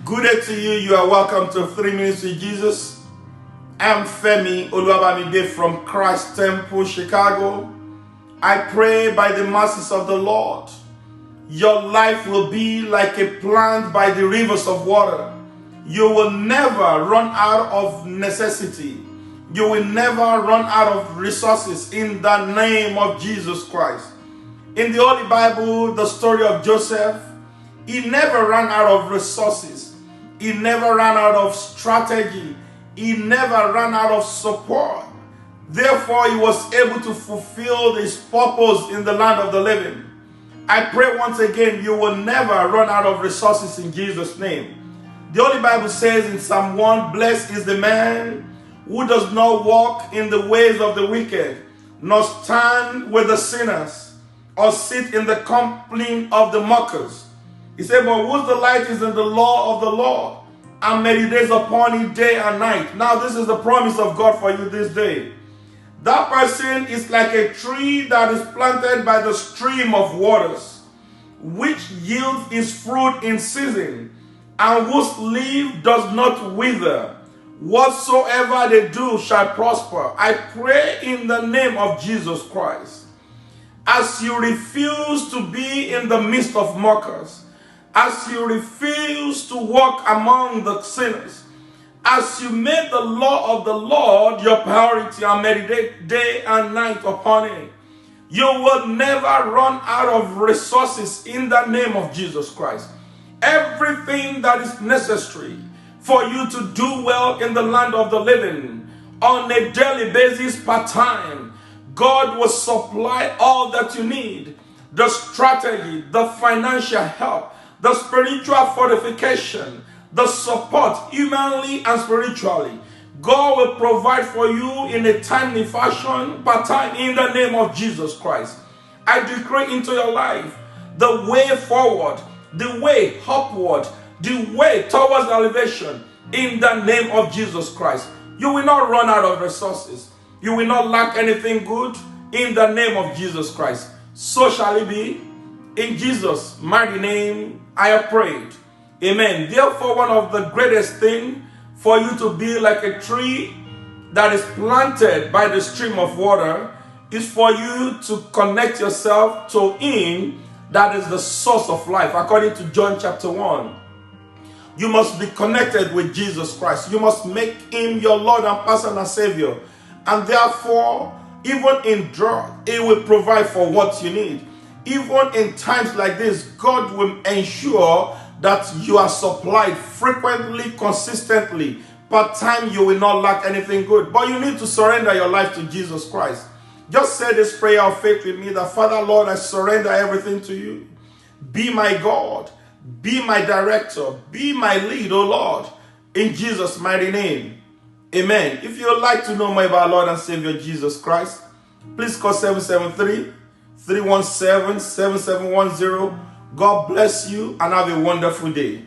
Good day to you. You are welcome to 3 Minutes with Jesus. I'm Femi Oluwabamide from Christ Temple, Chicago. I pray by the mercies of the Lord, your life will be like a plant by the rivers of water. You will never run out of necessity. You will never run out of resources in the name of Jesus Christ. In the Holy Bible, the story of Joseph, he never ran out of resources. He never ran out of strategy. He never ran out of support. Therefore, he was able to fulfill his purpose in the land of the living. I pray once again, you will never run out of resources in Jesus' name. The Holy Bible says in Psalm 1, blessed is the man who does not walk in the ways of the wicked, nor stand with the sinners, or sit in the company of the mockers. He said, but whose delight is in the law of the Lord, and meditates upon it day and night. Now this is the promise of God for you this day. That person is like a tree that is planted by the stream of waters, which yields its fruit in season, and whose leaf does not wither. Whatsoever they do shall prosper. I pray in the name of Jesus Christ, as you refuse to be in the midst of mockers, as you refuse to walk among the sinners, as you make the law of the Lord your priority and meditate day and night upon it, you will never run out of resources in the name of Jesus Christ. Everything that is necessary for you to do well in the land of the living on a daily basis, part-time, God will supply all that you need. The strategy, the financial help, the spiritual fortification, the support, humanly and spiritually. God will provide for you in a timely fashion, part-time, in the name of Jesus Christ. I decree into your life the way forward, the way upward, the way towards elevation, in the name of Jesus Christ. You will not run out of resources. You will not lack anything good, in the name of Jesus Christ. So shall it be. In Jesus' mighty name, I have prayed. Amen. Therefore, one of the greatest things for you to be like a tree that is planted by the stream of water is for you to connect yourself to Him that is the source of life, according to John chapter 1. You must be connected with Jesus Christ. You must make Him your Lord and personal Savior. And therefore, even in drought, He will provide for what you need. Even in times like this, God will ensure that you are supplied frequently, consistently. Per time, you will not lack anything good. But you need to surrender your life to Jesus Christ. Just say this prayer of faith with me, that Father, Lord, I surrender everything to you. Be my God. Be my director. Be my lead, O Lord. In Jesus' mighty name. Amen. If you would like to know more about our Lord and Savior Jesus Christ, please call 773-317-7710. God bless you and have a wonderful day.